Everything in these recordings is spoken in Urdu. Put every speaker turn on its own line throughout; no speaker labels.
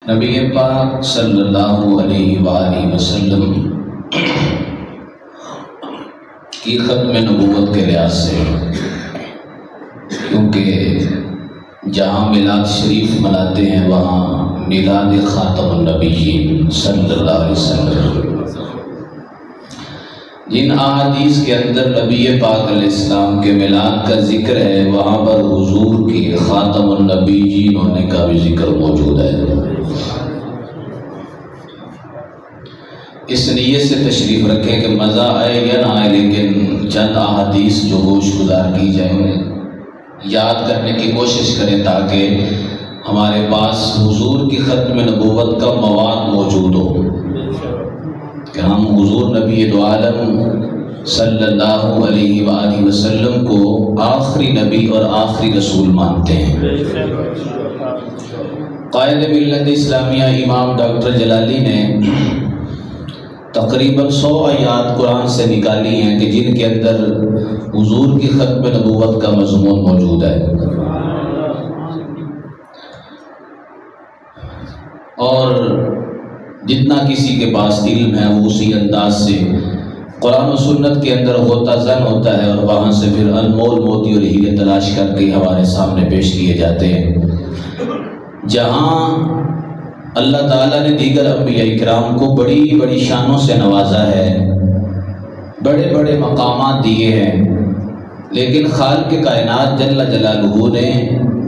نبی پاک صلی اللہ علیہ وآلہ وسلم کی ختم نبوت کے لحاظ سے، کیونکہ جہاں میلاد شریف مناتے ہیں وہاں میلاد خاتم النبیین صلی اللہ علیہ وسلم، جن احادیث کے اندر نبی پاک علیہ السلام کے میلاد کا ذکر ہے وہاں پر حضور کی خاتم النبیین ہونے کا بھی ذکر موجود ہے۔ اس نیت سے تشریف رکھیں کہ مزہ آئے یا نہ آئے، لیکن چند احادیث جو گوش گزار کی جائیں یاد کرنے کی کوشش کریں تاکہ ہمارے پاس حضور کی ختم نبوت کا مواد موجود ہو، کہ ہم حضور نبی دو عالم صلی اللہ علیہ وآلہ وسلم کو آخری نبی اور آخری رسول مانتے ہیں۔ قائد ملت اسلامیہ امام ڈاکٹر جلالی نے تقریباً 100 آیات قرآن سے نکالی ہیں کہ جن کے اندر حضور کی ختم نبوت کا مضمون موجود ہے، اور جتنا کسی کے پاس علم ہے وہ اسی انداز سے قرآن و سنت کے اندر ہوتا زن ہوتا ہے، اور وہاں سے پھر انمول موتی اور ہیرے تلاش کر کے ہمارے سامنے پیش کیے جاتے ہیں۔ جہاں اللہ تعالیٰ نے دیگر انبیاء کرام کو بڑی بڑی شانوں سے نوازا ہے، بڑے بڑے مقامات دیے ہیں، لیکن خالق کائنات جل جلالہ نے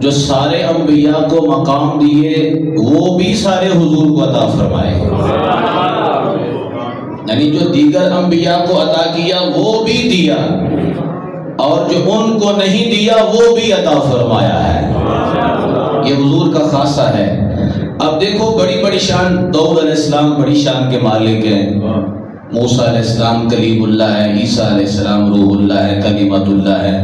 جو سارے انبیاء کو مقام دیے وہ بھی سارے حضور کو عطا فرمائے، یعنی جو دیگر انبیاء کو عطا کیا وہ بھی دیا، اور جو ان کو نہیں دیا وہ بھی عطا فرمایا ہے۔ یہ حضور کا خاصہ ہے۔ اب دیکھو بڑی بڑی شان، داؤد علیہ السلام بڑی شان کے مالک ہیں، موسیٰ علیہ السلام کلیم اللہ ہے، عیسیٰ علیہ السلام روح اللہ ہے، کلمت اللہ ہے،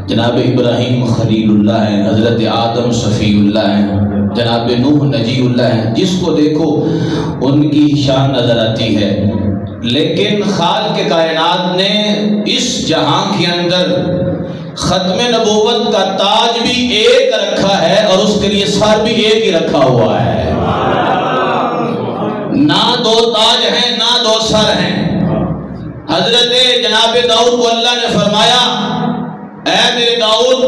جناب ابراہیم خلیل اللہ ہے، حضرت آدم صفی اللہ ہے، جناب نوح نجی اللہ ہے، جس کو دیکھو ان کی شان نظر آتی ہے۔ لیکن خالق کائنات نے اس جہاں کے اندر ختم نبوت کا تاج بھی ایک رکھا ہے، اور اس کے لیے سر بھی ایک ہی رکھا ہوا ہے، نہ دو تاج ہیں نہ دو سر ہیں۔ حضرت جناب داؤد کو اللہ نے فرمایا، اے میرے داؤد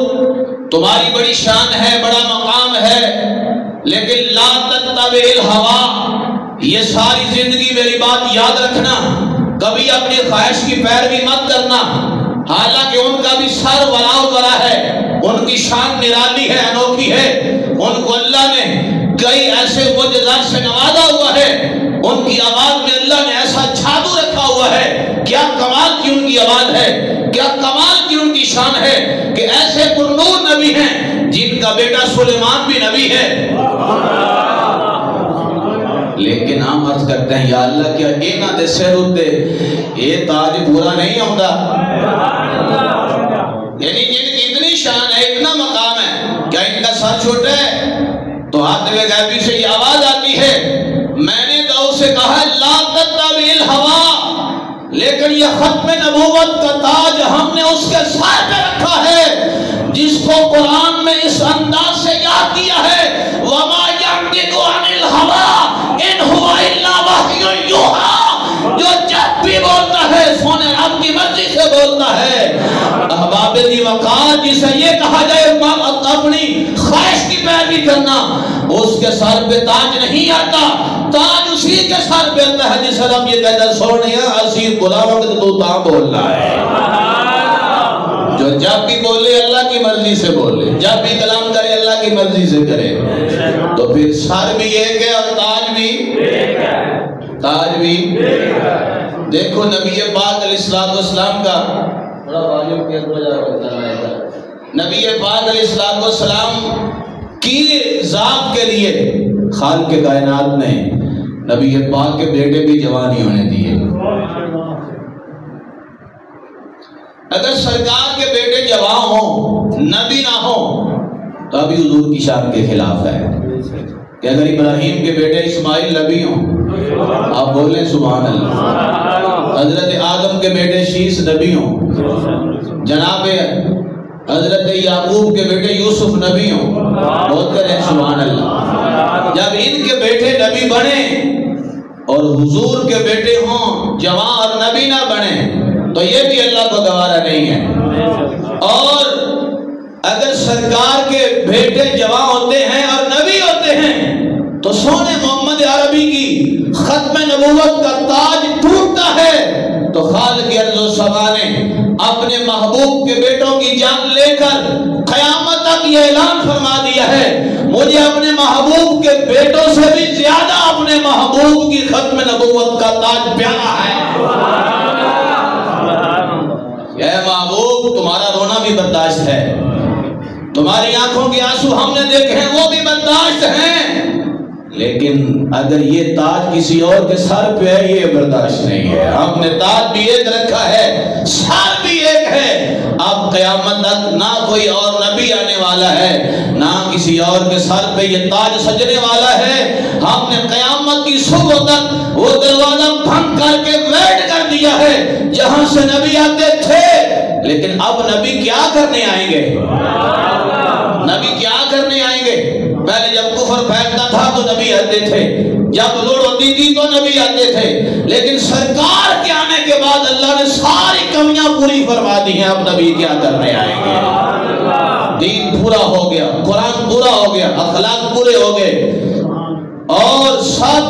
تمہاری بڑی شان ہے، بڑا مقام ہے، لیکن لا تتبع الہوا، یہ ساری زندگی میری بات یاد رکھنا، کبھی اپنی خواہش کی پیروی مت کرنا۔ حالانکہ ان کا بھی سر ورا ہے، ان کی شان نرالی ہے، انوکھی ہے، ان کو اللہ نے کئی ایسے معجزات سے نوازا ہوا ہے، ان کی آواز میں اللہ نے ایسا جادو رکھا ہوا ہے، کیا کمال کی ان کی آواز ہے، کیا کمال کی ان کی شان ہے، کہ ایسے پرنور نبی ہیں جن کا بیٹا سلیمان بھی نبی ہے۔ لیکن ہم عرض کرتے ہیں یا اللہ کیا اینا دے سر ہوتے یہ تاج پورا نہیں ہوتا؟ یعنی جن کی اتنی شان ہے، اتنا مقام ہے، کیا ان کا سر چھوٹا ہے؟ تو ہاتھ میں غیبی سے یہ آواز آتی ہے، میں نے داؤد سے کہا لا تتبع الہوا، لیکن یہ ختم نبوت کا تاج ہم نے اس کے سر پہ رکھا ہے، جس کو قرآن میں اس انداز سے یاد کیا ہے، وَمَا يَنطِقُ عَنِ الْهَوَىٰ إِنْ هُوَ إِلَّا وَحْيٌ يُوحَىٰ، جو جب بھی بولتا ہے سونے رب کی مرضی سے بولتا ہے۔ احباب دی وقار جسے یہ کہا جائے اپنی خواہش کی پیروی کرنا، اس کے سر پہ تاج نہیں آتا، تاج اسی کے سر پہ آتا ہے جسے رب یہ کہتا ہے سونیا اسیر غلاموں کے تو تا بولنا ہے، جو جب بھی بولے اللہ کی مرضی سے بولے، جب بھی کلام کرے اللہ کی مرضی سے کرے، تو پھر سر بھی ایک ہے اور تاج بھی دیکھو نبی پاک علیہ السلام کا نبی پاک علیہ السلام کی ذات کے لیے خالق کائنات نے نبی پاک کے بیٹے بھی جوان ہی ہونے دیے۔ اگر سرکار کے بیٹے جوان ہوں، نبی نہ ہوں، تو ابھی حضور کی شان کے خلاف ہے۔ کہ اگر ابراہیم کے بیٹے اسماعیل نبی ہوں، آپ بولیں سبحان اللہ، حضرت آدم کے بیٹے شیس نبی ہوں، جناب حضرت یعقوب کے بیٹے یوسف نبی ہوں، بہت کریں سبحان اللہ، جب ان کے بیٹے نبی بنے اور حضور کے بیٹے ہوں جوان اور نبی نہ بنے تو یہ بھی اللہ کو گوارا نہیں ہے۔ اور اگر سرکار کے بیٹے جوان ہوتے ہیں اور نبی ہوتے ہیں تو سونے محمد عربی کی ختم نبوت کا تاج ٹوٹتا ہے تو خالق ارض و سما نے اپنے محبوب کے بیٹوں کی جان لے کر قیامت تک یہ اعلان فرما دیا ہے، مجھے اپنے محبوب کے بیٹوں سے بھی زیادہ اپنے محبوب کی ختم نبوت کا تاج پیارا ہے۔ اے محبوب تمہارا رونا بھی برداشت ہے، تمہاری آنکھوں کے آنسو ہم نے دیکھے ہیں وہ بھی برداشت ہیں، لیکن اگر یہ تاج کسی اور کے سر پہ ہے یہ برداشت نہیں ہے۔ ہم نے تاج بھی ایک رکھا ہے، سر بھی ایک ہے۔ اب قیامت تک نہ کوئی اور نبی آنے والا ہے نہ کسی اور کے سر پہ یہ تاج سجنے والا ہے۔ ہم نے قیامت کی صبح تک وہ دروازہ بند کر کے ویٹ کر دیا ہے جہاں سے نبی آتے تھے، لیکن اب نبی کیا کرنے آئیں گے؟ نبی کیا کرنے آئیں گے؟ پہلے جب کفر پھیلتا تھا تو نبی آتے تھے، جب لوڑ ہوتی تھی تو نبی آتے تھے، لیکن سرکار کے آنے کے بعد اللہ نے ساری کمیاں پوری فرما دی ہیں۔ اب نبی کیا کرنے آئیں گے؟ دین پورا ہو گیا، قرآن پورا ہو گیا، اخلاق پورے ہو گئے اور سب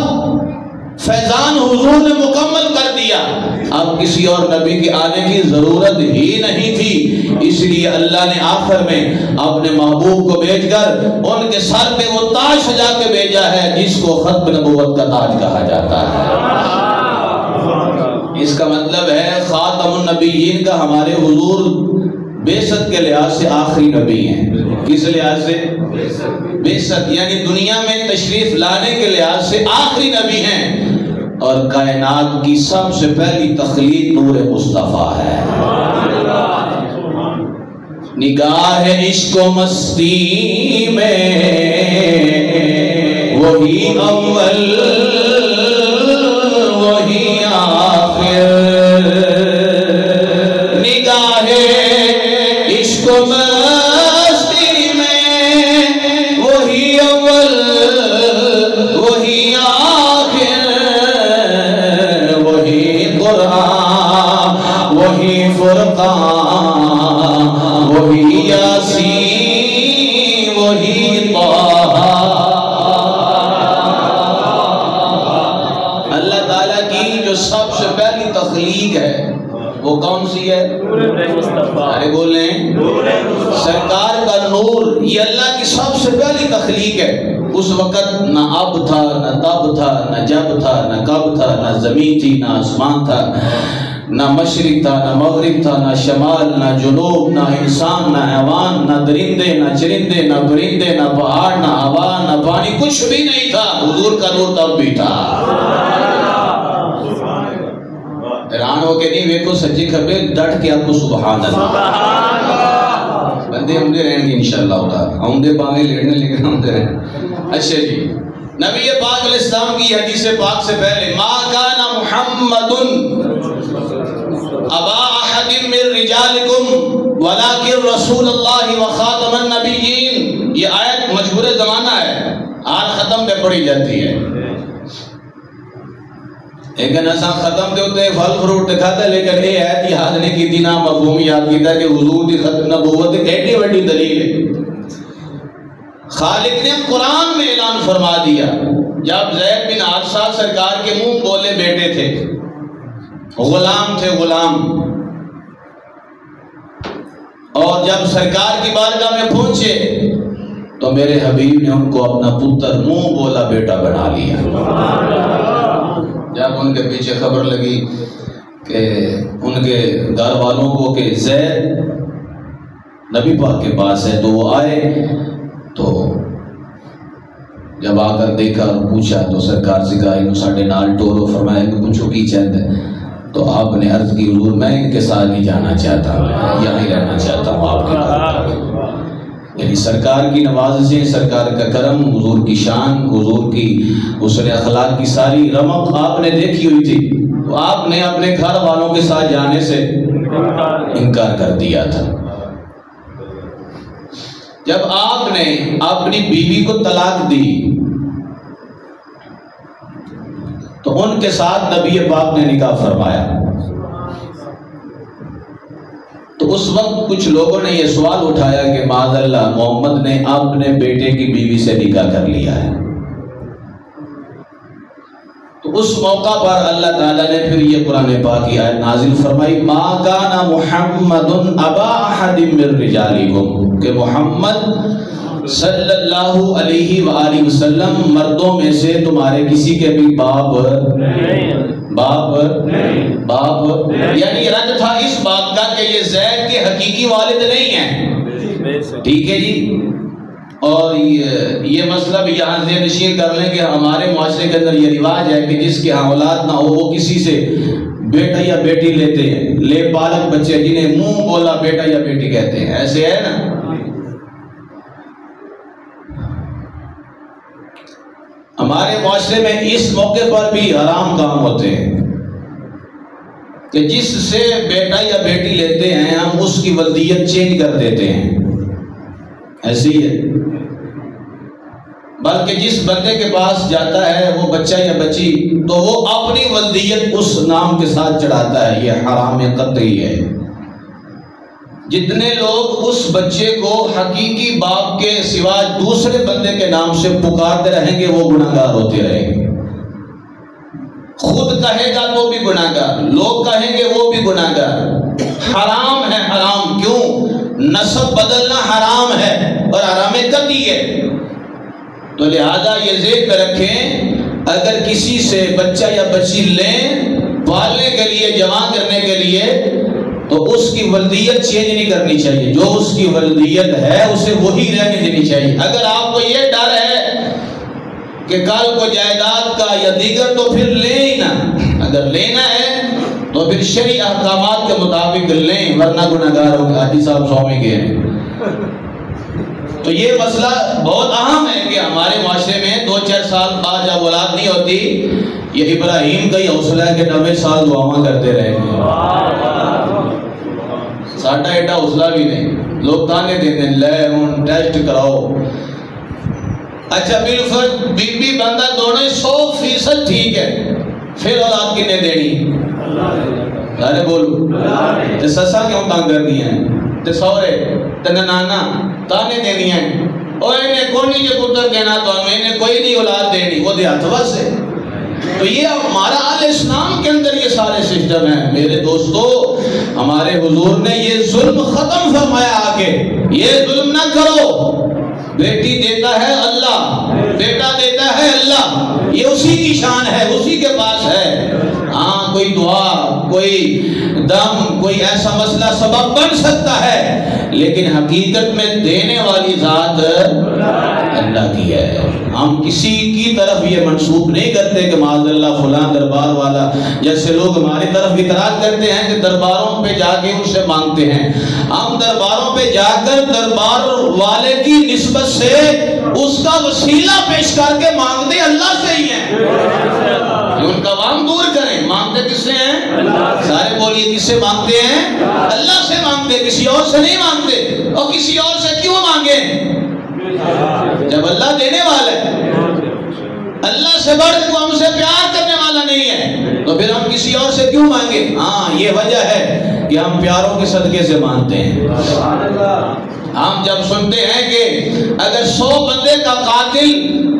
فیضان حضور نے مکمل کر دیا۔ اب کسی اور نبی کے آنے کی ضرورت ہی نہیں تھی، اس لیے اللہ نے آخر میں اپنے محبوب کو بھیج کر ان کے سر پہ وہ تاج سجا کے بھیجا ہے جس کو ختم نبوت کا تاج کہا جاتا ہے۔ اس کا مطلب ہے خاتم النبیین کا ہمارے حضور بعثت کے لحاظ سے آخری نبی ہیں۔ کس لحاظ سے؟ بعثت یعنی دنیا میں تشریف لانے کے لحاظ سے آخری نبی ہیں، اور کائنات کی سب سے پہلی تخلیق نور مصطفیٰ ہے۔ نگاہ عشق و مستی میں وہی اول وہی آخر، نگاہ عشق و مستی میں وہی اول وہی آخر، وہی قرآن وہی فرقان وہی یاسین وہی طہ۔ اللہ تعالیٰ کی جو سب سے پہلی تخلیق ہے وہ کون سی ہے؟ ارے بولیں، سرکار کا نور، یہ اللہ کی سب سے پہلی تخلیق ہے۔ اس وقت نہ اب تھا نہ تب تھا نہ جب تھا نہ کب تھا، نہ زمین تھی نہ آسمان تھا، نہ مشرق تھا نہ مغرب تھا، نہ شمال نہ جنوب، نہ انسان نہ حیوان، نہ درندے نہ چرندے، نہ پرندے نہ پہاڑ نہ ہوا نہ پانی، کچھ بھی نہیں تھا۔ حضور کا نور تب بھی تھا۔ حیران ہو کے نہیں ویکو سچی کھبے ڈٹ کے آپ کو سبحان اللہ بندے ہمدے رہیں گے انشاءاللہ تعالی، ہمدے پاگے لیڑنے لیکن ہمدے رہیں۔ اچھا جی، نبی پاک علیہ السلام کی حدیث پاک سے پہلے ما کان محمد ابا احد من رجالکم ولکن رسول اللہ وخاتم النبیین، یہ آیت مشہور زمانہ ہے، آج ختم پہ پڑھی جاتی ہے، لیکن ایسا ختم دے ہوتے پھل فروٹ دکھاتا ہے، لیکن یہ آیت یاد نہیں کی تھی، نہ مفہوم یاد کیتا کہ حضور دی ختم نبوت ایڈی بڑی دلیل ہے۔ خالق نے قرآن میں اعلان فرما دیا، جب زید بن حارثہ سرکار کے منہ بولے بیٹے تھے، غلام تھے غلام، اور جب سرکار کی بارگاہ میں پہنچے تو میرے حبیب نے ان کو اپنا پتر منہ بولا بیٹا بنا لیا۔ جب ان کے پیچھے خبر لگی کہ ان کے گھر والوں کو کہ زید نبی پاک کے پاس ہے تو وہ آئے، تو جب آ کر دیکھا اور پوچھا تو سرکار سے کہا انہوں ساڑھے نال ٹورو، فرمایا کہ پوچھو کی چاہتے ہیں؟ تو آپ نے عرض کی حضور میں ان کے ساتھ نہیں جانا چاہتا، یہاں ہی رہنا چاہتا ہوں آپ کے پاس۔ یعنی سرکار کی نوازشیں، سرکار کا کرم، حضور کی شان، حضور کی حسن اخلاق کی ساری رمق آپ نے دیکھی ہوئی تھی، تو آپ نے اپنے گھر والوں کے ساتھ جانے سے انکار کر دیا تھا۔ جب آپ نے اپنی بیوی کو طلاق دی تو ان کے ساتھ نبی پاک نے نکاح فرمایا۔ تو اس وقت کچھ لوگوں نے یہ سوال اٹھایا کہ معاذ اللہ محمد نے اپنے بیٹے کی بیوی سے نکاح کر لیا ہے۔ تو اس موقع پر اللہ تعالیٰ نے پھر یہ قرآن پاک کی آیت نازل فرمائی، ما کان محمد ابا احد من رجالکم، کہ محمد صلی اللہ علیہ وآلہ وسلم مردوں میں سے تمہارے کسی کے بھی باپ یعنی رد تھا اس بات کا کہ یہ زید کے حقیقی والد نہیں ہیں، ٹھیک ہے جی۔ اور یہ مسئلہ بھی یہاں ذہن نشین کر لیں کہ ہمارے معاشرے کے اندر یہ رواج ہے کہ جس کے ہاں اولاد نہ ہو وہ کسی سے بیٹا یا بیٹی لیتے ہیں، لے پالک بچے جنہیں منہ بولا بیٹا یا بیٹی کہتے ہیں، ایسے ہے نا۔ ہمارے معاشرے میں اس موقع پر بھی حرام کام ہوتے ہیں کہ جس سے بیٹا یا بیٹی لیتے ہیں ہم اس کی ولدیت چینج کر دیتے ہیں، ایسے ہی ہے۔ بلکہ جس بندے کے پاس جاتا ہے وہ بچہ یا بچی تو وہ اپنی ولدیت اس نام کے ساتھ چڑھاتا ہے، یہ حرام قطعی ہے۔ جتنے لوگ اس بچے کو حقیقی باپ کے سوا دوسرے بندے کے نام سے پکارتے رہیں گے وہ گناہگار ہوتے رہیں گے۔ خود کہے گا تو بھی گناہگار، لوگ کہیں گے وہ بھی گناہگار۔ حرام ہے، حرام کیوں؟ نسب بدلنا حرام ہے اور حرام قطعی ہے۔ تو لہذا یہ ذہن میں رکھیں، اگر کسی سے بچہ یا بچی لیں پالنے کے لیے، جوان کرنے کے لیے، تو اس کی ولدیت چینج نہیں کرنی چاہیے، جو اس کی ولدیت ہے اسے وہی رہنے دینی چاہیے۔ اگر آپ کو یہ ڈر ہے کہ کل کو جائیداد کا یا دیگر تو پھر لیں ہی نہ، اگر لینا ہے تو پھر شرعی احکامات کے مطابق لیں، ورنہ گناہگار ہوں گے۔ حاجی صاحب سومی کے ہیں۔ تو یہ مسئلہ بہت اہم ہے کہ ہمارے معاشرے میں 2-4 سال بعد جب اولاد نہیں ہوتی، یہ ابراہیم کا ہی حوصلہ ہے کہ 90 سال دعاواں کرتے رہیں گے۔ ساڈا ایڈا حوصلہ بھی نہیں، لوگ تانے دیتے ہیں لے ہوں ٹیسٹ کراؤ۔ اچھا بالفرض بی بندہ دونوں 100% ٹھیک ہے، پھر اولاد کنے دینی؟ ارے بولو تے سسا کیوں تنگ کرنی ہے، تے سورے تے نانا تانے دینی ہے، اور انہیں کونی جو پتر دینا تو ہمیں کوئی نہیں اولاد دینی، وہ دے ہتھوا سے۔ تو یہ ہمارا اہل اسلام کے اندر یہ سارے سسٹم ہیں۔ میرے دوستو، ہمارے حضور نے یہ ظلم ختم فرمایا آکے، یہ ظلم نہ کرو۔ بیٹی دیتا ہے اللہ، بیٹا دیتا ہے اللہ، یہ اسی کی شان ہے، اسی کے پاس ہے۔ ہاں کوئی دعا، کوئی دم، کوئی ایسا مسئلہ سبب بن سکتا ہے، لیکن حقیقت میں دینے والی ذات اللہ کی ہے۔ ہم کسی کی طرف یہ منسوب نہیں کرتے کہ معاذ اللہ فلاں دربار والا، جیسے لوگ ہماری طرف اعتراض کرتے ہیں کہ درباروں پہ جا کے ان سے مانگتے ہیں۔ ہم درباروں پہ جا کر دربار والے کی نسبت سے اس کا وسیلہ پیش کر کے مانگتے اللہ سے ہی ہیں۔ ان کا وام دور کریں، مانگتے کس سے ہیں؟ سارے بولیے کس سے مانگتے ہیں؟ اللہ سے مانگتے، کسی اور سے نہیں مانگتے۔ اور کسی اور سے کیوں مانگیں جب اللہ دینے والا ہے؟ اللہ سے بڑھ کے ہم سے پیار کرنے والا نہیں ہے، تو پھر ہم کسی اور سے کیوں مانگے؟ ہاں یہ وجہ ہے کہ ہم پیاروں کے صدقے سے مانتے ہیں۔ ہم جب سنتے ہیں کہ اگر 100 بندے کا قاتل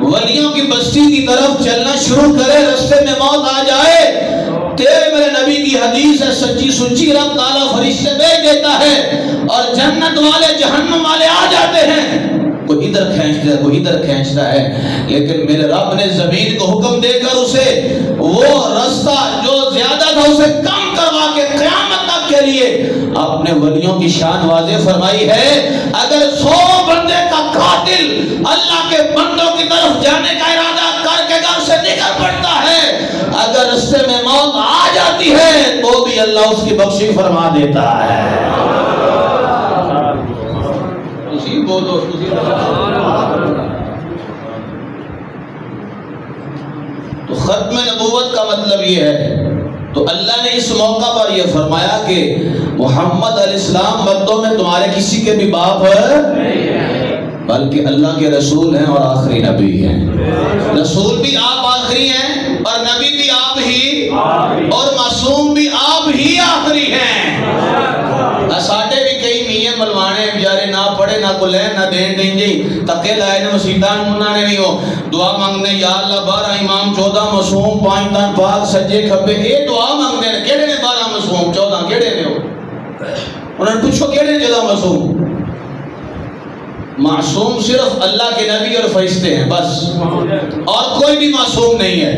ولیوں کی بستی کی طرف چلنا شروع کرے، رستے میں موت آ جائے، تیرے میرے نبی کی حدیث ہے سچی سچی، رب تعالیٰ فرشتے بھیج دیتا ہے اور جنت والے جہنم والے آ جاتے ہیں۔ کوئی ادھر کھینچتا ہے، کوئی ادھر کھینچتا ہے، لیکن میرے رب نے زمین کو حکم دے کر اسے وہ رستہ جو زیادہ تھا اسے کم کروا کے قیامت تک کے لیے اپنے ولیوں کی شان واضح فرمائی ہے۔ اگر 100 بندے کا قاتل اللہ کے بندوں کی طرف جانے کا ارادہ کر کے گھر سے نکل پڑتا ہے، اگر رستے میں موت آ جاتی ہے تو بھی اللہ اس کی بخشش فرما دیتا ہے۔ بولو تو ختم نبوت کا مطلب یہ ہے۔ تو اللہ نے اس موقع پر یہ فرمایا کہ محمد علیہ السلام مردوں میں تمہارے کسی کے بھی باپ ہے، بلکہ اللہ کے رسول ہیں اور آخری نبی ہیں۔ رسول بھی آپ آخری ہیں اور نبی بھی آپ ہی اور معصوم بھی آپ ہی آخری ہیں۔ ساٹے بھی کئی میاں ملوانے بیچارے نہ پڑھے نہ کلین نہ دین دیں جی تکے لائے نے مسیطان منانے بھی ہو دعا مانگنے یا اللہ 12 امام 14 معصوم 5 تن پاک سجے کھبے یہ دعا مانگنے نے کیڑے نے 12 معصوم 14 کیڑے نے ہو انہوں نے پوچھو کیڑے نے 14 معصوم؟ معصوم صرف اللہ کے نبی اور فرشتے ہیں بس، اور کوئی بھی معصوم نہیں ہے۔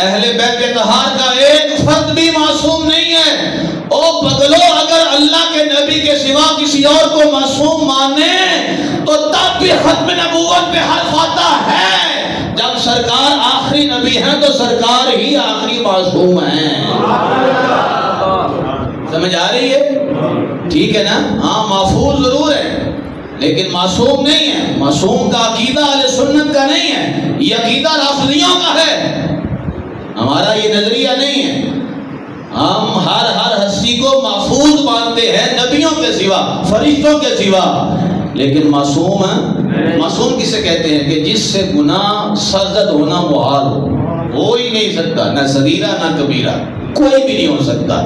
اہل بیت طہار کا ایک فرد بھی معصوم نہیں ہے۔ او پگلو اگر اللہ کے نبی کے سوا کسی اور کو معصوم مانے تو تب بھی ختم نبوت پہ حرف آتا ہے۔ جب سرکار آخری نبی ہیں تو سرکار ہی آخری معصوم ہیں۔ سمجھ آ رہی ہے؟ ٹھیک ہے نا؟ ہاں محفوظ ضرور ہے لیکن معصوم نہیں ہے۔ معصوم کا عقیدہ اہل سنت کا نہیں ہے، یہ عقیدہ رافضیوں کا ہے، ہمارا یہ نظریہ نہیں ہے۔ ہم ہر ہستی کو محفوظ مانتے ہیں نبیوں کے سوا فرشتوں کے سوا، لیکن معصوم ہے۔ معصوم کسے کہتے ہیں کہ جس سے گناہ سرزد ہونا محال ہو ہی نہیں سکتا، نہ صغیرہ نہ کبیرہ کوئی بھی نہیں ہو سکتا،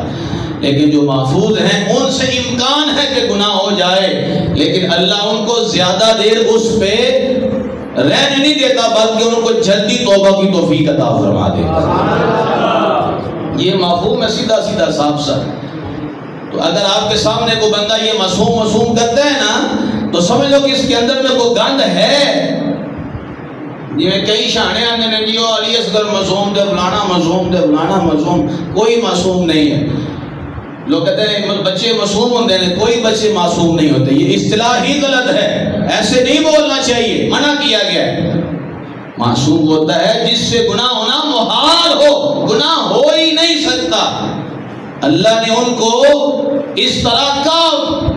لیکن جو محفوظ ہیں ان سے امکان ہے کہ گناہ ہو جائے لیکن اللہ ان کو زیادہ دیر اس پہ رہنے نہیں دیتا بلکہ ان کو جلدی توبہ کی توفیق عطا فرما دیتا۔ یہ مفہوم ہے سیدھا سیدھا صاف سا۔ تو اگر آپ کے سامنے کوئی بندہ یہ معصوم کرتا ہے نا تو سمجھ لو کہ اس کے اندر میں کوئی گند ہے۔ یہ کئی شانے آنے نے جیو علی اصغر معصوم دے فلانا معصوم دے فلانا معصوم، کوئی معصوم نہیں ہے۔ لوگ کہتے ہیں بچے معصوم ہوتے ہیں، کوئی بچے معصوم نہیں ہوتے، یہ اصطلاح ہی غلط ہے، ایسے نہیں بولنا چاہیے، منع کیا گیا ہے۔ معصوم ہوتا ہے جس سے گناہ ہونا محال ہو، گناہ ہو ہی نہیں سکتا۔ اللہ نے ان کو اس طرح کا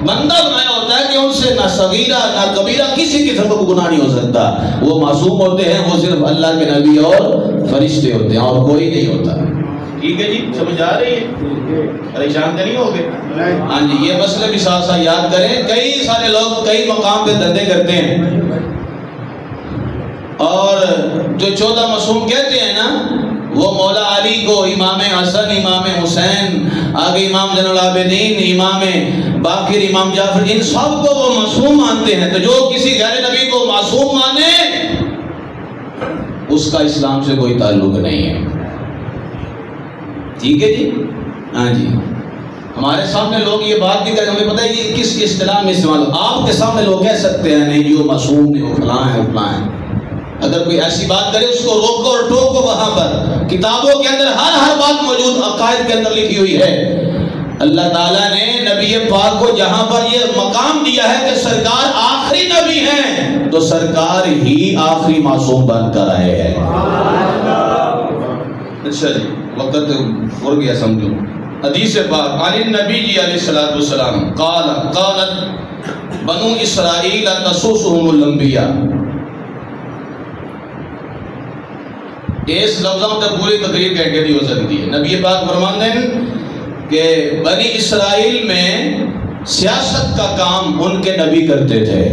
بندہ بنایا ہوتا ہے کہ ان سے نہ صغیرہ نہ کبیرہ کسی قسم کا گناہ نہیں ہو سکتا۔ وہ معصوم ہوتے ہیں، وہ صرف اللہ کے نبی اور فرشتے ہوتے ہیں اور کوئی نہیں ہوتا۔ ٹھیک ہے جی، سمجھ آ رہی ہے؟ پریشان تو نہیں ہوگے؟ ہاں جی، یہ مسئلے بھی ساتھ ساتھ یاد کریں۔ کئی سارے لوگ کئی مقام پہ دھندے کرتے ہیں اور جو 14 معصوم کہتے ہیں نا وہ مولا علی کو، امام حسن، امام حسین، آگے امام زین العابدین، امام باقر، امام جعفر، ان سب کو وہ معصوم مانتے ہیں۔ تو جو کسی غیر نبی کو معصوم مانے اس کا اسلام سے کوئی تعلق نہیں ہے۔ ٹھیک ہے جی؟ ہاں جی، ہمارے سامنے لوگ یہ بات بھی کریں، ہمیں پتہ ہے یہ کس اصطلاح میں استعمال ہو۔ آپ کے سامنے لوگ کہہ سکتے ہیں نہیں جو معصوم نہیں، وہ فلاں ہے فلاں ہے۔ اگر کوئی ایسی بات کرے اس کو روکو اور ٹوکو، وہاں پر کتابوں کے اندر ہر بات موجود، عقائد کے اندر لکھی ہوئی ہے۔ اللہ تعالیٰ نے نبی پاک کو جہاں پر یہ مقام دیا ہے کہ سرکار آخری نبی ہیں تو سرکار ہی آخری معصوم بن کر آئے ہیں۔ اچھا جی، وقت ہو گیا سمجھو۔ حدیث پاک عن النبی جی علیہ السلام قالت بنو اسرائیل تسوسهم الانبیاء۔ اس لفظوں تک پوری تقریر کہہ دی ہو سکتی ہے۔ نبی پاک فرماتے ہیں کہ بنی اسرائیل میں سیاست کا کام ان کے نبی کرتے تھے۔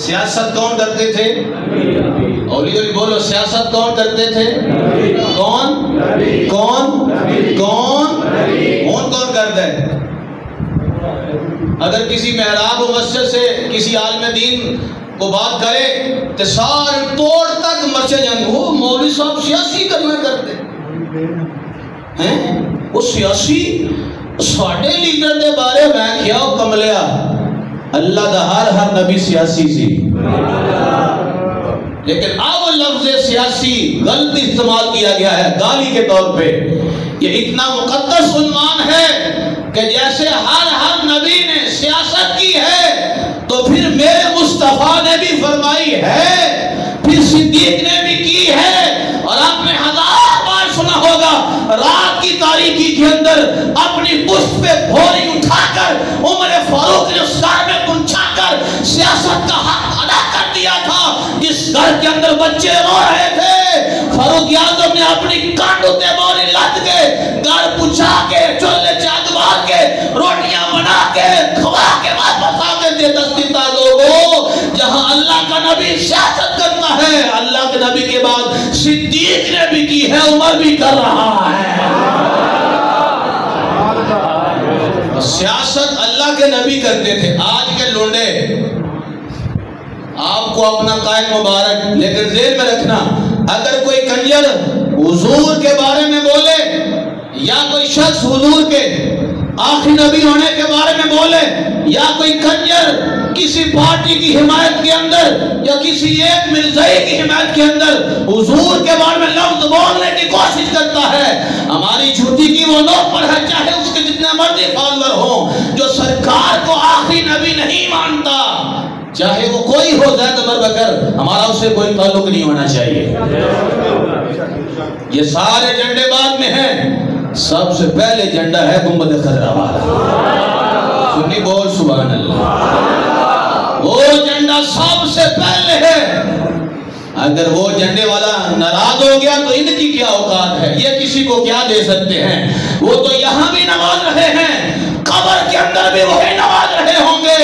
سیاست کون کرتے تھے؟ اولی اولی بولو، سیاست کون کرتے تھے؟ کون کون کون کون کرتا ہے؟ اگر کسی محراب و مسجد سے کسی عالم دین کو بات کرے تو سارے توڑ تک مرچے جائیں، وہ مولوی صاحب سیاسی کرنا کرتے ہیں۔ وہ سیاسی ساڑھے لیڈر دے بارے میں کیا ہو کملیا، اللہ دا ہر نبی سیاسی سی، لیکن اب لفظ سیاسی غلط استعمال کیا گیا ہے گالی کے طور پہ۔ یہ اتنا مقدس عنوان ہے کہ جیسے ہر نبی نے سیاست کی ہے تو پھر میرے مصطفیٰ نے بھی فرمائی ہے، پھر صدیق نے بھی کی ہے، اور آپ نے 1000 بار سنا ہوگا رات کی تاریکی کے اندر اپنی پشت پہ بھوری اٹھا کر عمر فاروق نے اس گھر میں پہنچا کر سیاست کا حق ادا کر دیا تھا۔ جس گھر کے اندر بچے رو رہے تھے، فاروق اعظم نے اپنی کانڈوں تے بوری لد کے گھر پہنچا کے چولہے چاک مار کے روٹیاں بنا کے کھوا کے واپس آ کے دے دستیتا لوگوں، جہاں اللہ کا نبی سیاست کرتا ہے، اللہ کے نبی کے بعد صدیق نے بھی کی ہے، عمر بھی کر رہا ہے۔ سیاست اللہ کے نبی کرتے تھے۔ آج کے لونڈے آپ کو اپنا قائد مبارک، لیکن ذہن میں رکھنا، اگر کوئی کنجر حضور کے بارے میں بولے یا کوئی شخص حضور کے آخری نبی ہونے کے بارے میں بولے، یا کوئی کنجر کسی پارٹی کی حمایت کے اندر یا کسی ایک مرزائی کی حمایت کے اندر حضور کے بارے میں لفظ بولنے کی کوشش کرتا ہے، ہماری جھوٹی کی وہ نوٹ پر ہے، چاہے اس کے جتنے مرضی فالوور ہوں، جو سرکار کو آخری نبی نہیں مانتا، چاہے وہ کوئی ہو، زید عمر بکر، ہمارا اس سے کوئی تعلق نہیں ہونا چاہیے۔ یہ سارے جھنڈے بعد میں ہیں، سب سے پہلے جھنڈا ہے گنبد خضرا والا۔ سنی بول سبحان اللہ، وہ جھنڈا سب سے پہلے ہے۔ اگر وہ جھنڈے والا ناراض ہو گیا تو ان کی کیا اوقات ہے، یہ کسی کو کیا دے سکتے ہیں؟ وہ تو یہاں بھی نواز رہے ہیں، قبر کے اندر بھی وہی نواز رہے ہوں گے،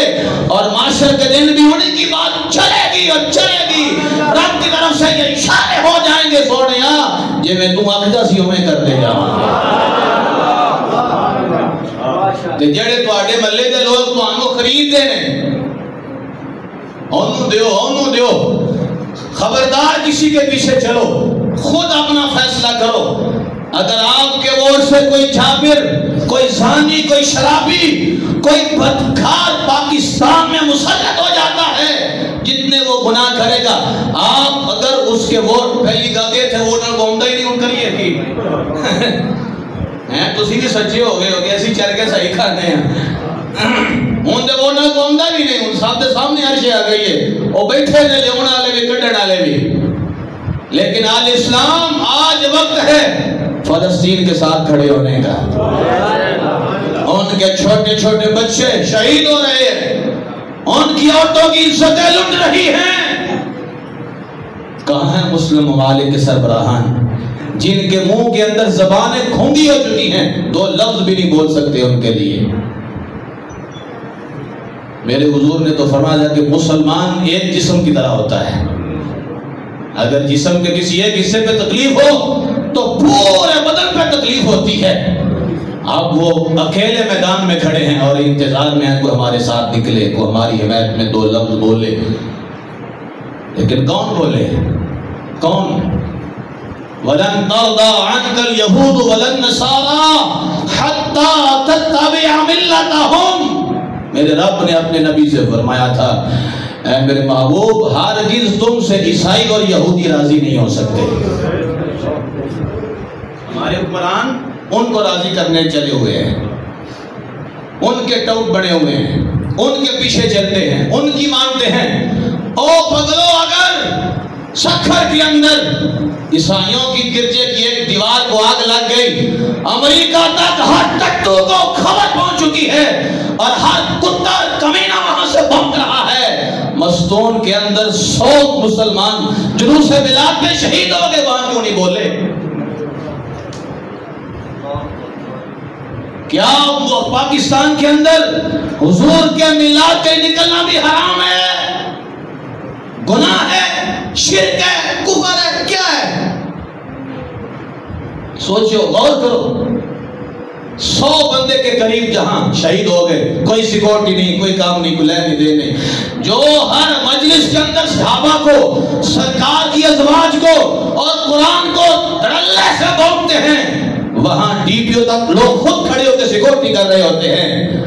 اور معاشر کے دن بھی انہی کی بات چلے گی اور چلے گی۔ رب کی طرف سے یہ اشارے ہو جائیں گے، سونیا جی میں تم آخدہ سی ہمیں کر دے جاؤں تے جڑے تو آڈے ملے دے لوگ تو آنگو خرید دینے، انہوں دیو، خبردار کسی کے پیچھے چلو، خود اپنا فیصلہ کرو۔ اگر آپ کے ووٹ سے کوئی جابر، کوئی زانی، کوئی شرابی، کوئی بدکار پاکستان میں مسلط ہو جاتا ہے، جتنے وہ گناہ کرے گا، آپ اگر اس کے ووٹ پہلی گاگے تھے ووٹر گوندہ ہی نہیں ان کریے کی تو سی بھی سچے ہو گئے ایسی چل کے صحیح کھانے ہیں، ان دے ووٹر گوندہ بھی نہیں، ان سب دے سامنے عرشے آ گئی ہے، وہ بیٹھے نے لیون آلے بھی کٹڑ آلے بھی۔ لیکن آل اسلام آج وقت ہے فلسطین کے ساتھ کھڑے ہونے کا۔ ان کے چھوٹے چھوٹے بچے شہید ہو رہے ہیں، ان کی عورتوں کی عزتیں لٹ رہی ہیں۔ کہاں ہیں مسلم ممالک کے سربراہان جن کے منہ کے اندر زبانیں کھونگی ہو چکی ہیں، دو لفظ بھی نہیں بول سکتے ان کے لیے؟ میرے حضور نے تو فرمایا کہ مسلمان ایک جسم کی طرح ہوتا ہے، اگر جسم کے کسی ایک حصے پہ تکلیف ہو تو پورے بدن پہ تکلیف ہوتی ہے۔ اب وہ اکیلے میدان میں کھڑے ہیں اور انتظار میں ہیں کوئی ہمارے ساتھ نکلے، کوئی ہماری حمایت میں دو لفظ بولے، لیکن کون بولے؟ کون؟ وَلَن تَرْضَى عَنْكَ الْيَهُودُ وَلَا النَّصَارَى حَتَّى تَتَّبِعَ مِلَّتَهُمْ۔ میرے رب نے اپنے نبی سے فرمایا تھا، اے میرے محبوب، ہرگز تم سے عیسائی اور یہودی راضی نہیں ہو سکتے۔ ہمارے حکمران ان کو راضی کرنے چلے ہوئے ہیں، ان کے ٹوٹ بڑے ہوئے ہیں، ان کے پیچھے چلتے ہیں، ان کی مانتے ہیں۔ او پگلو، اگر سکھر کے اندر عیسائیوں کی گرجے کی ایک دیوار کو آگ لگ گئی، امریکہ تک ہر ٹٹو کو خبر پہنچ چکی ہے اور ہر کتا کمینہ وہاں سے بھونک رہا ہے، مستون کے اندر 100 مسلمان جلوس میلاد میں شہید ہو گئے، وہاں کیوں نہیں بولے؟ کیا پاکستان کے اندر حضور کے میلاد کے نکلنا بھی حرام ہے، گناہ ہے، شرک ہے، کفر ہے، کیا ہے؟ سوچو، غور کرو۔ 100 بندے کے قریب جہاں شہید ہو گئے، کوئی سیکورٹی نہیں، کوئی کام نہیں، کوئی لین دین نہیں، جو ہر مجلس کے اندر صحابہ کو، سرکار کی ازواج کو اور قرآن کو دھڑلے سے بولتے ہیں، وہاں ڈی پی او تک لوگ خود کھڑے ہو کے سیکورٹی کر رہے ہوتے ہیں۔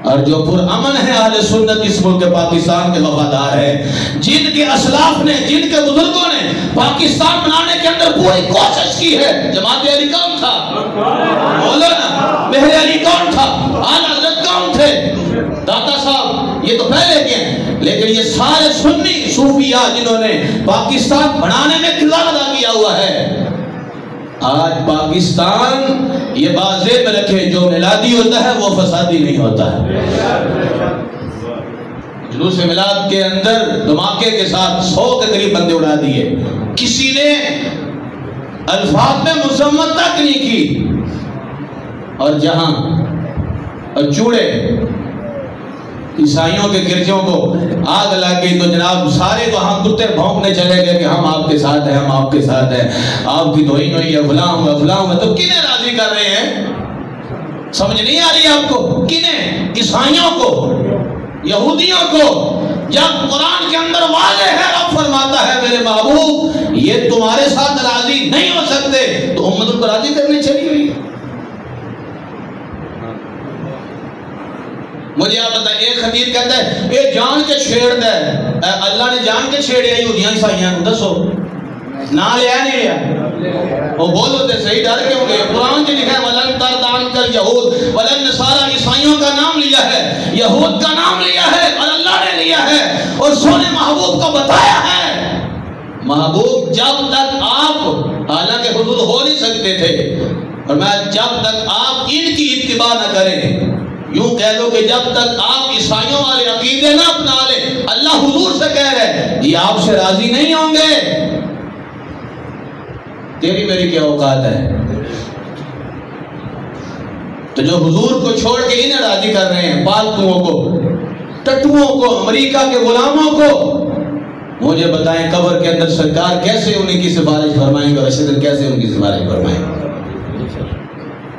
اور جو پرامن ہے اہل سنت اس ملک پاکستان کے وفادار ہے، جن کے اسلاف نے، جن کے بزرگوں نے پاکستان بنانے کے اندر پوری کوشش کی ہے۔ جماعت علی کون تھا؟ بولو نا، مہر علی کون تھا؟ اعلیٰ حضرت کون تھے؟ داتا صاحب، یہ تو پہلے کے ہیں، لیکن یہ سارے سنی صوفیاء جنہوں نے پاکستان بنانے میں کردار ادا کیا ہوا ہے۔ آج پاکستان یہ بات ذہن میں رکھے، جو میلادی ہوتا ہے وہ فسادی نہیں ہوتا ہے۔ جلوس میلاد کے اندر دھماکے کے ساتھ 100 کے قریب بندے اڑا دیے، کسی نے الفاظ میں مذمت تک نہیں کی، اور جہاں چوڑے عیسائیوں کے گرجوں کو آگ لگ گئی تو جناب سارے وہاں کتے بھونکنے چلے گئے کہ ہم آپ کے ساتھ ہیں، ہم آپ کے ساتھ ہیں، آپ کی توہین ہوئی ہے، فلاں ہوا فلاں ہوا۔ تو کنہیں راضی کر رہے ہیں؟ سمجھ نہیں آ رہی آپ کو؟ کنہیں؟ عیسائیوں کو، یہودیوں کو؟ جب قرآن کے اندر واضح ہے، رب فرماتا ہے میرے محبوب یہ تمہارے ساتھ راضی نہیں ہو سکتے، تو امت کو راضی کرنے چلی ہوئی۔ مجھے آپ بتائیں، ایک خطیب کہتا ہے یہ جان کے چھیڑ دے، اللہ نے جان کے چھیڑیا یہودیاں عیسائیاں کو؟ دسو نہ لیا نہیں لیا؟ وہ بولو تے صحیح ڈر کے ہوگئے۔ قرآن جو لکھا ہے وَلَن تَرْضَ عَنْكَ الْيَهُودُ وَلَا النَّصَارَىٰ، عیسائیوں کا نام لیا ہے، یہود کا نام لیا ہے، اور اللہ نے لیا ہے اور سونے محبوب کو بتایا ہے۔ محبوب جب تک آپ، حالانکہ حضور ہو نہیں سکتے تھے، اور میں جب تک آپ ان کی اتباع نہ کریں، یوں کہہ لو کہ جب تک آپ عیسائیوں والے عقیدے نہ اپنا لیں، اللہ حضور سے کہہ رہے یہ آپ سے راضی نہیں ہوں گے۔ تیری میری کیا اوقات ہے؟ تو جو حضور کو چھوڑ کے انہیں راضی کر رہے ہیں، پالتوؤں کو، ٹٹوؤں کو، امریکہ کے غلاموں کو، مجھے بتائیں قبر کے اندر سرکار کیسے انہیں کی سفارش فرمائیں گے، رشید کیسے ان کی سفارش فرمائیں گے؟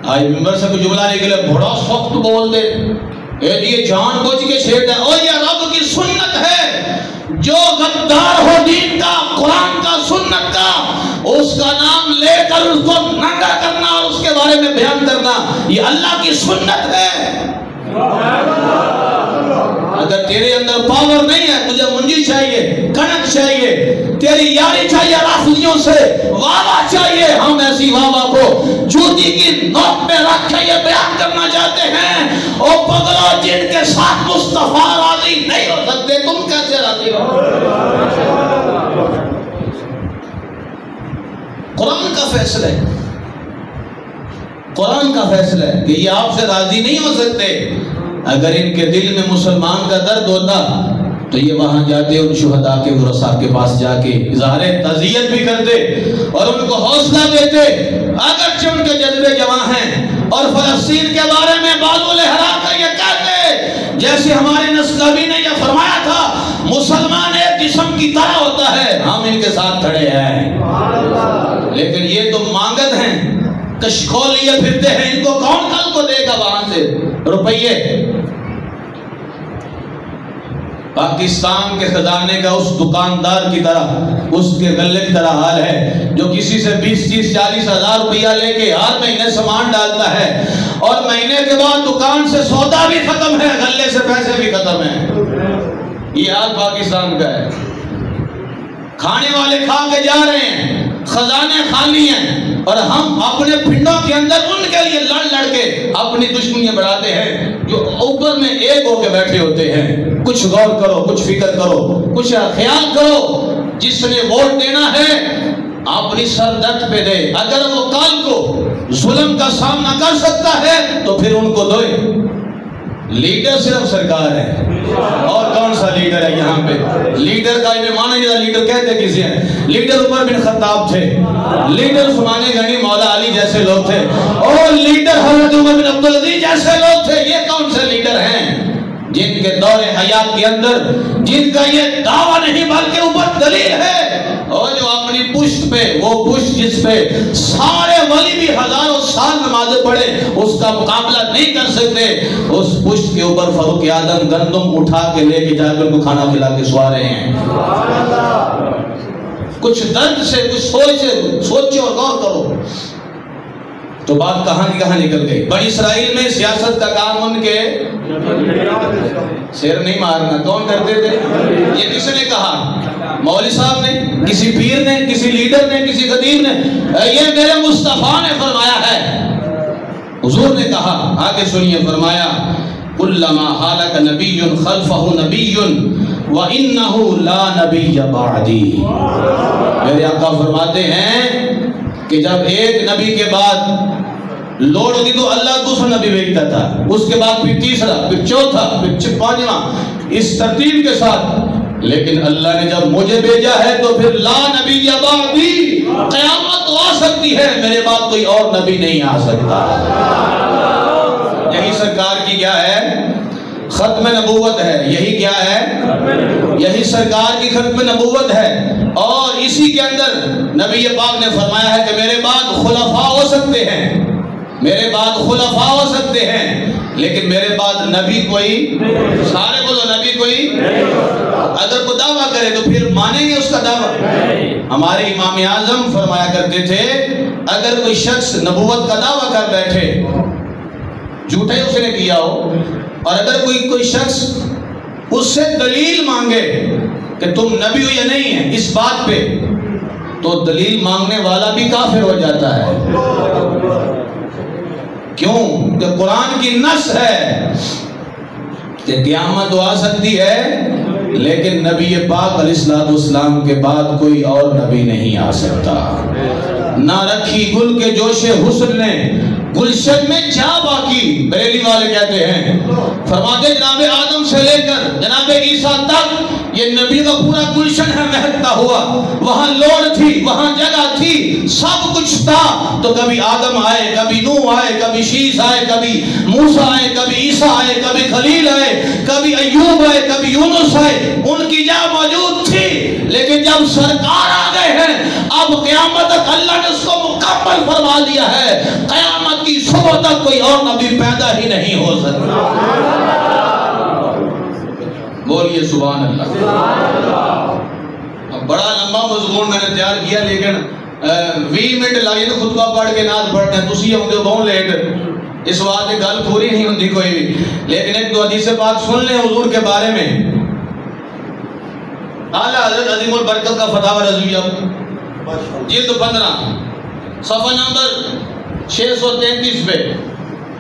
آج ممبر سے کوئی جملہ نکلے بڑا سخت بول دے، یہ جان بوجھ کے چھیڑ دے، اور یہ رب کی سنت ہے، جو غدار ہو دین کا، قرآن کا، سنت کا، اس کا نام لے کر اس کو ننگا کرنا اور اس کے بارے میں بیان کرنا، یہ اللہ کی سنت ہے۔ اگر تیرے اندر پاور نہیں ہے، تجھے منجی چاہیے، کنک چاہیے، تیری یاری چاہیے، رافضیوں سے واوا چاہیے، ہم ایسی واوا کو جوتی کی نوک پہ رکھ کے یہ بیان کرنا چاہتے ہیں، او پگلو جن کے ساتھ مصطفیٰ راضی نہیں ہو سکتے، تم کیسے راضی ہو؟ قرآن کا فیصلہ ہے، قرآن کا فیصلہ ہے کہ یہ آپ سے راضی نہیں ہو سکتے۔ اگر ان کے دل میں مسلمان کا درد ہوتا تو یہ وہاں جاتے، ان شہداء کے ورثاء کے پاس جا کے اظہار تعزیت بھی کرتے اور ان کو حوصلہ دیتے، اگرچہ ان کے جذبے جواں ہیں، اور فلسطین کے بارے میں بازو لہرا کر یہ کہتے جیسے ہمارے نسلبی نے یہ فرمایا تھا مسلمان ایک جسم کی طرح ہوتا ہے، ہم ان کے ساتھ کھڑے ہیں۔ لیکن یہ تو مانگت ہیں، کشکول لیے پھرتے ہیں، ان کو کون کل کو دے گا وہاں سے روپیے؟ پاکستان کے خزانے کا اس دکاندار کی طرح، اس کے غلے کی طرح حال ہے جو کسی سے 20-30-40 ہزار روپیہ لے کے ہر مہینے سامان ڈالتا ہے، اور مہینے کے بعد دکان سے سودا بھی ختم ہے، غلے سے پیسے بھی ختم ہیں۔ یہ حال پاکستان کا ہے۔ کھانے والے کھا کے جا رہے ہیں، خزانے خالی ہیں، اور ہم اپنے پھنڈوں کے اندر ان کے لیے لڑ لڑ کے اپنی دشمنیاں بڑھاتے ہیں، جو اوپر میں ایک ہو کے بیٹھے ہوتے ہیں۔ کچھ غور کرو، کچھ فکر کرو، کچھ خیال کرو، جس نے ووٹ دینا ہے اپنی سر درد پہ دے، اگر وہ کل کو ظلم کا سامنا کر سکتا ہے تو پھر ان کو دے۔ لیڈر صرف سرکار ہے، اور کون سا لیڈر ہے یہاں پہ؟ لیڈر کا انہیں مانا جاتا، لیڈر کہتے کسی ہیں؟ لیڈر عمر بن خطاب تھے، لیڈر عثمان غنی، مولا علی جیسے لوگ تھے، اور لیڈر حضرت عمر بن عبدالعزیز جیسے لوگ تھے۔ یہ کون سے لیڈر ہیں جن کے دور حیات کے اندر جن کا یہ دعویٰ نہیں بلکہ اوپر دلیل ہے، اور جو اپنی پشت پہ، وہ پشت جس پہ سارے ولی بھی ہزاروں سال نمازیں پڑھے اس کا مقابلہ نہیں کر سکتے، اس پشت کے اوپر فاروق اعظم گندم اٹھا کے لے کے جا کر ان کو کھانا کھلا کے سوا رہے ہیں۔ کچھ درد سے، کچھ سوچ سے سوچو اور غور کرو تو بات کہاں کی کہاں نکل گئی۔ بنی اسرائیل میں سیاست کا کام ان کے سیر نہیں مارنا کون کرتے تھے؟ یہ کس نے کہا؟ مولوی صاحب نے، کسی پیر نے، کسی لیڈر نے، کسی خطیب نے؟ یہ میرے مصطفیٰ نے فرمایا ہے۔ حضور نے کہا، آگے سنیے، فرمایا کلما حالک نبی خلفہ نبی وَإِنَّهُ لَا نَبِيَّ بَعْدِي۔ میرے آقا فرماتے ہیں کہ جب ایک نبی کے بعد لوڑ ہوگی تو اللہ دوسرا نبی بھیجتا تھا، اس کے بعد پھر تیسرا، پھر چوتھا، پھر پانچواں، اس ترتیب کے ساتھ۔ لیکن اللہ نے جب مجھے بھیجا ہے تو پھر لا نبی بعدی، قیامت تو آ سکتی ہے، میرے بعد کوئی اور نبی نہیں آ سکتا۔ یہی سرکار کی کیا ہے؟ ختم نبوت ہے. یہی کیا ہے؟ یہی سرکار کی ختم نبوت ہے. اور اسی کے اندر نبی پاک نے فرمایا ہے کہ میرے بعد خلفاء ہو سکتے ہیں، میرے بعد خلفاء ہو سکتے ہیں، لیکن میرے بعد نبی کوئی، سارے بولو نبی کوئی. اگر کوئی دعویٰ کرے تو پھر مانیں گے اس کا دعویٰ؟ ہمارے امام اعظم فرمایا کرتے تھے اگر کوئی شخص نبوت کا دعویٰ کر بیٹھے، جھوٹا ہی اس نے کیا ہو، اور اگر کوئی شخص اس سے دلیل مانگے کہ تم نبی ہو یا نہیں ہے اس بات پہ، تو دلیل مانگنے والا بھی کافر ہو جاتا ہے. کیوں کہ قرآن کی نص ہے کہ قیامت تو آ سکتی ہے لیکن نبی پاک علیہ السلام کے بعد کوئی اور نبی نہیں آ سکتا. نہ رکھی گل کے جوش حسن نے گلشن میں جا باقی. بریلی والے کہتے ہیں، فرماتے جناب آدم سے لے کر جناب عیسیٰ تک یہ نبی کا پورا گلشن ہے مہکتا ہوا. وہاں لوڑ تھی، وہاں جگہ تھی، سب کچھ تھا. تو کبھی آدم آئے، کبھی نوح آئے، کبھی شیس آئے، کبھی موسیٰ آئے، کبھی عیسیٰ آئے، کبھی خلیل آئے، کبھی ایوب آئے، کبھی یونس آئے. ان کی جگہ موجود تھی، لیکن جب سرکار آ گئے ہیں اب قیامت تک اللہ نے اس کو مکمل فرما دیا ہے. قیامت کی صبح تک کوئی اور نبی پیدا ہی نہیں ہو سکتا. بولیے سبحان اللہ. بڑا لمبا مضمون میں نے تیار کیا لیکن 20 منٹ لائے تو خطبہ پڑھ کے نعت پڑھتے ہیں. تسی ہوں گے بہت لیٹ، اس بات کی گل پوری نہیں ہوتی کوئی بھی. لیکن ایک دو حدیث پاک سن لیں حضور کے بارے میں. اعلیٰ حضرت عظیم البرکت کا فتاوی رضویہ جلد 15 صفحہ نمبر 633 پہ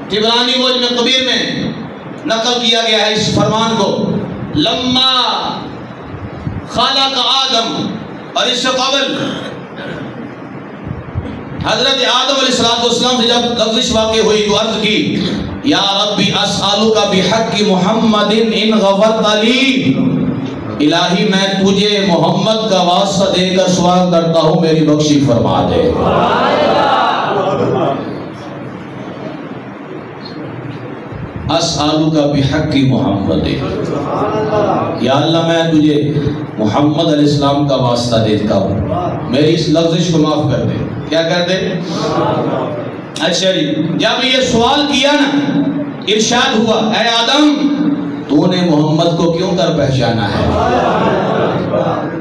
طبرانی معجم کبیر میں نقل کیا گیا ہے اس فرمان کو. لما خلق آدم، اور اس سے قبل حضرت آدم علیہ السلام سے جب لغزش واقع ہوئی تو عرض کی یا ربی اسألک بحق محمد ان غفرت لی. الہی میں تجھے محمد کا واسطہ دے کر سوال کرتا ہوں میری بخشی فرما دے. اسألک بحق محمد، یا اللہ میں تجھے محمد علیہ السلام کا واسطہ دیتا ہوں میری اس لغزش کو معاف کر دے. کیا کر دے؟ اچھا جی، جب یہ سوال کیا نا ارشاد ہوا اے آدم تو نے محمد کو کیوں کر پہچانا ہے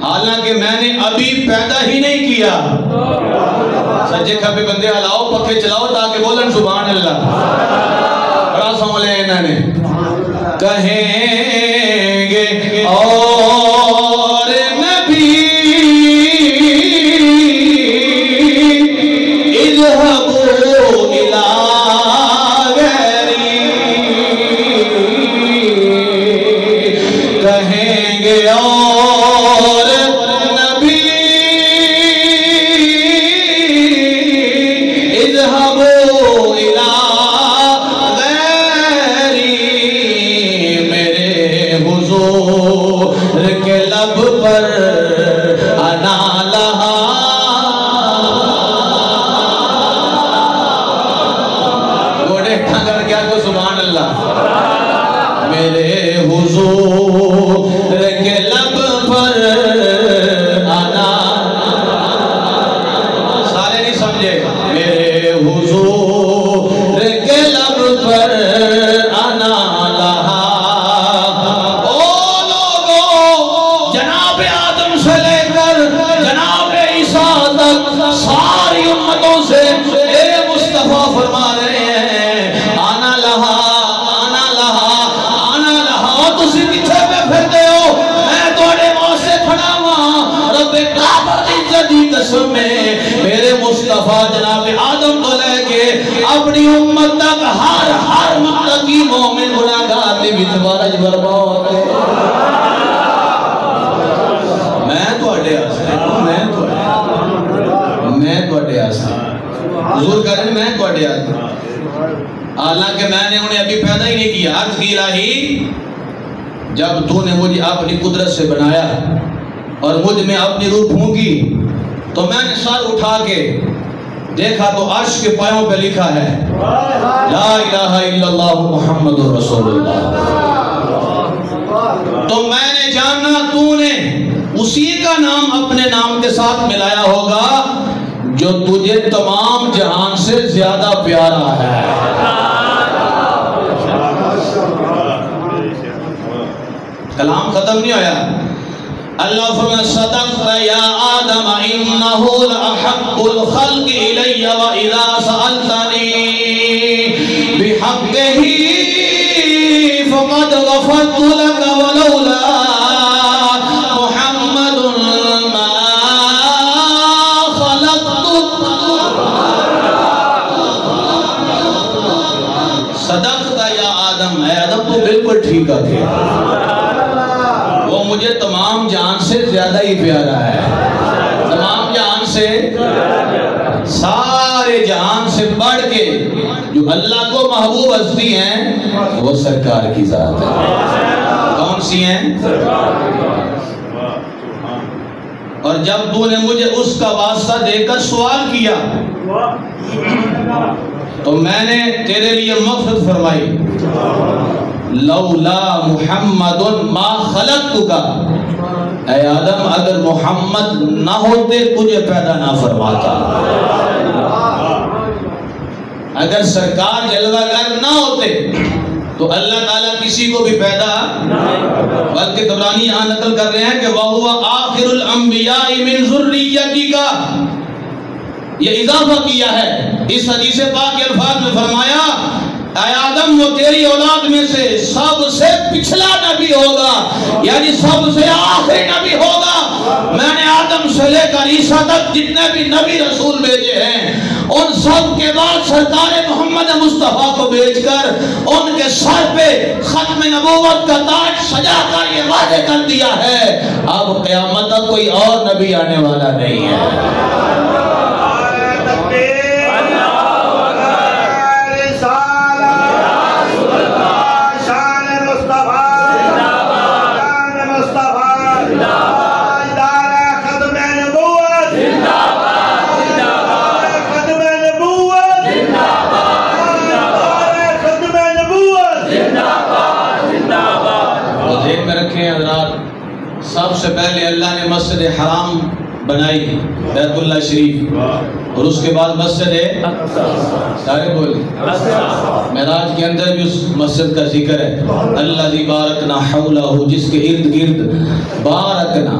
حالانکہ میں نے ابھی پیدا ہی نہیں کیا. سجے کھپے بندے ہلاؤ، پکھے چلاؤ تاکہ بولن سبحان اللہ. بڑا سنبھلے انہوں نے. کہیں گے اور نبی اذهبوا الى غیری، کہیں گے اور نبی اذهبوا الى غیری، میرے حضور کے لب پر انا لہا. سبحان اللہ. میرے حضور کے لب پر آنا، سارے نہیں سمجھے. میرے حضور کے لب پر آنا لہا. او لوگو، جناب آدم سے لے کر جناب عیسیٰ تک ساری امتوں سے اے مصطفیٰ فرما رہے ہیں آنا لہا، آنا لہا، آنا لہا. تسی پیچھے پہ پھرتے ہو، میں توڑے ماں سے کھڑا ہوا. رب کعبہ عزت دی قسم میں میرے مصطفیٰ جناب آدم کو لے کے اپنی امت تک ہر متقی مومن گناہگار دی بتوارج برباد. میں توڑے آستے حضور کہہ رہے ہیں میں توڑے آستے حالانکہ میں نے انہیں ابھی پیدا ہی نہیں کیا. عرض کی الہی جب تو نے مجھے اپنی قدرت سے بنایا اور مجھ میں اپنی روح پھونکی تو میں نے سر اٹھا کے دیکھا تو عرش کے پایوں پہ لکھا ہے لا الہ الا اللہ محمد رسول اللہ. تو میں نے جانا تو نے اسی کا نام اپنے نام کے ساتھ ملایا ہوگا جو تجھے تمام جہان سے زیادہ پیارا ہے۔ کلام ختم نہیں ہویا۔ اللہ فرمایا صدقت یا آدم انہ لأحب الخلق الی واذا سألتنی بحقہ فقد غفرت لک ولولا محمد ما خلقت۔ صدقت یا آدم، اے آدم تو بالکل ٹھیک ہے، وہ مجھے تمام جہان سے زیادہ ہی پیارا ہے، تمام جہان سے، سارے جہان سے بڑھ کے جو اللہ کو محبوب ہستی ہیں وہ سرکار کی ذات ہے۔ کون سی ہیں؟ اور جب تو نے مجھے اس کا واسطہ دے کر سوال کیا تو میں نے تیرے لیے مغفرت فرمائی۔ لولا محمد ما خلقتک، اے آدم اگر محمد نہ ہوتے تجھے پیدا نہ فرماتا، اگر سرکار جلوہ گر نہ ہوتے تو اللہ تعالیٰ کسی کو بھی پیدا، بلکہ طبرانی یہاں نقل کر رہے ہیں کہ وَهُوَ آخِرُ الْأَنْبِيَاءِ مِنْ ذُرِّيَّتِكَ، یہ اضافہ کیا ہے اس حدیث پاک کے الفاظ میں، فرمایا اے آدم وہ تیری اولاد میں سے سب سے پچھلا نبی ہوگا، یعنی سب سے آخری نبی ہوگا۔ میں نے آدم سے لے کر عیسیٰ تک جتنے بھی نبی رسول بھیجے ہیں ان سب کے بعد سرکار محمد مصطفیٰ کو بھیج کر ان کے سر پہ ختم نبوت کا تاج سجا کر یہ واضح کر دیا ہے اب قیامت تک کوئی اور نبی آنے والا نہیں ہے۔ سب سے پہلے اللہ نے مسجد حرام بنائی بیت اللہ شریف، اور اس کے بعد مسجد سارے بولے معراج کے اندر بھی اس مسجد کا ذکر ہے، الذی بارکنا حولہ، جس کے ارد گرد بارکنا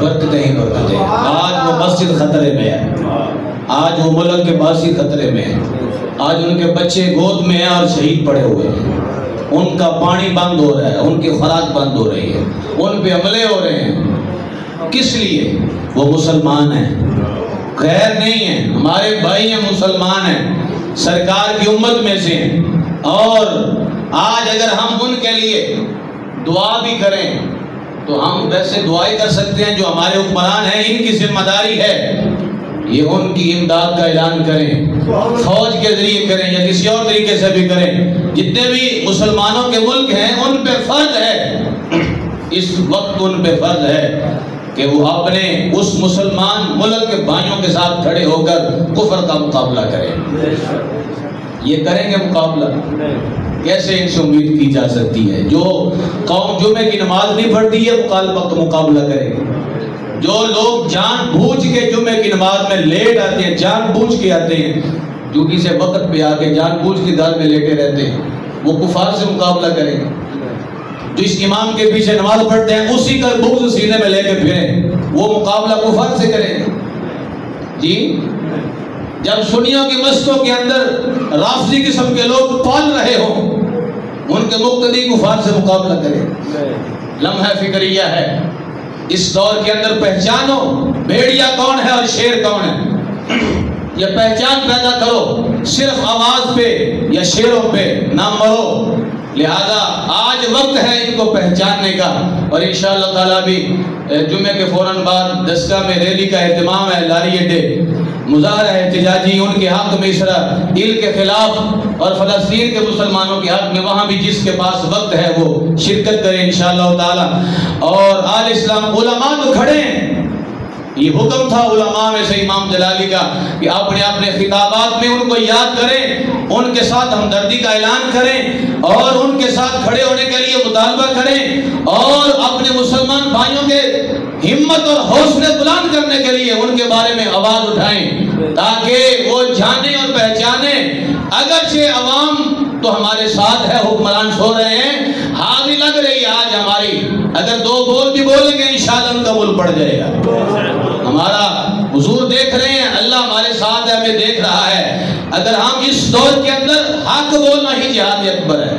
برکتیں ہی برکتیں۔ آج وہ مسجد خطرے میں ہے، آج وہ ملک کے باسی خطرے میں ہے، آج ان کے بچے گود میں ہیں اور شہید پڑے ہوئے ہیں، ان کا پانی بند ہو رہا ہے، ان کی خوراک بند ہو رہی ہے، ان پہ حملے ہو رہے ہیں۔ کس لیے؟ وہ مسلمان ہیں، غیر نہیں ہیں، ہمارے بھائی ہیں، مسلمان ہیں، سرکار کی امت میں سے ہیں۔ اور آج اگر ہم ان کے لیے دعا بھی کریں تو ہم ویسے دعائیں کر سکتے ہیں، جو ہمارے حکمران ہیں ان کی ذمہ داری ہے یہ ان کی امداد کا اعلان کریں، فوج کے ذریعے کریں یا کسی اور طریقے سے بھی کریں۔ جتنے بھی مسلمانوں کے ملک ہیں ان پہ فرض ہے، اس وقت ان پہ فرض ہے کہ وہ اپنے اس مسلمان ملک کے بھائیوں کے ساتھ کھڑے ہو کر کفر کا مقابلہ کریں۔ یہ کریں گے مقابلہ؟ کیسے ان سے امید کی جا سکتی ہے؟ جو قوم جمعے کی نماز نہیں پڑھتی ہے مقابلہ کرے گی۔ جو لوگ جان بوجھ کے جمعے کی نماز میں لیٹ آتے ہیں، جان بوجھ کے آتے ہیں، ڈیوٹی سے وقت پہ آ کے جان بوجھ کے گھر میں لیٹے رہتے ہیں، وہ کفار سے مقابلہ کریں گے۔ جو اس امام کے پیچھے نماز پڑھتے ہیں اسی کا بغض سینے میں لے کے پھریں، وہ مقابلہ کفار سے کریں گے۔ جی جب سنیوں کی مسجدوں کے اندر رافضی قسم کے لوگ پال رہے ہوں، ان کے مقتدی کفار سے مقابلہ کریں۔ لمحہ فکریہ ہے، اس دور کے اندر پہچانو بھیڑیا کون ہے اور شیر کون ہے، یہ پہچان پیدا کرو، صرف آواز پہ یا شیروں پہ نہ مرو۔ لہذا آج وقت ہے ان کو پہچاننے کا، اور انشاءاللہ تعالیٰ بھی جمعے کے فوراً بعد دسگاہ میں ریلی کا اہتمام ہے، لاریے ڈے مظاہرہ احتجاجی ان کے حق میں اسرائیل کے خلاف اور فلسطین کے مسلمانوں کے حق میں، وہاں بھی جس کے پاس وقت ہے وہ شرکت کرے انشاءاللہ تعالی۔ اور آل اسلام علماء تو کھڑے ہیں، یہ حکم تھا علماء میں سے امام جلالی کا کہ اپنے اپنے خطابات میں ان کو یاد کریں، ان کے ساتھ ہمدردی کا اعلان کریں اور ان کے ساتھ کھڑے ہونے کے لیے مطالبہ کریں اور اپنے مسلمان بھائیوں کے ہمت اور حوصلے بلند کرنے کے لیے ان کے بارے میں آواز اٹھائیں تاکہ وہ جانیں اور پہچانیں اگرچہ عوام تو ہمارے ساتھ ہے، حکمران سو رہے ہیں، حاضری لگ رہی ہے آج ہماری، اگر دو بول بھی بولیں گے انشاءاللہ ان کا بول پڑ جائے گا۔ ہمارا حضور دیکھ رہے ہیں، اللہ ہمارے ساتھ ہے، ہمیں دیکھ رہا ہے۔ اگر ہم اس دور کے اندر حق بولنا ہی جہاد اکبر ہے،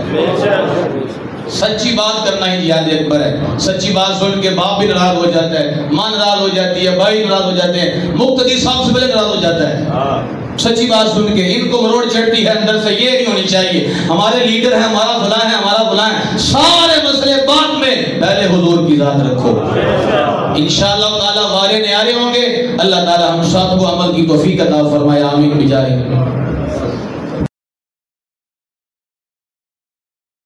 سچی بات کرنا ہی جہاد اکبر ہے۔ سچی بات سن کے باپ بھی ناراض ہو جاتا ہے، ماں ناراض ہو جاتی ہے، بھائی ناراض ہو جاتے ہیں، مقتدی صاحب سے پہلے ناراض ہو جاتا ہے۔ سچی بات سن کے ان کو مروڑ چڑھتی ہے اندر سے، یہ نہیں ہونی چاہیے۔ ہمارے لیڈر ہیں، ہمارا فلاں ہے، ہمارا فلاں ہے، سارے مسئلے بعد میں، پہلے حضور کی ذات رکھو۔ انشاءاللہ تعالی وارے نیارے ہوں گے۔ اللہ تعالی ہم سب کو عمل کی توفیق عطا فرمائے، آمین بجائے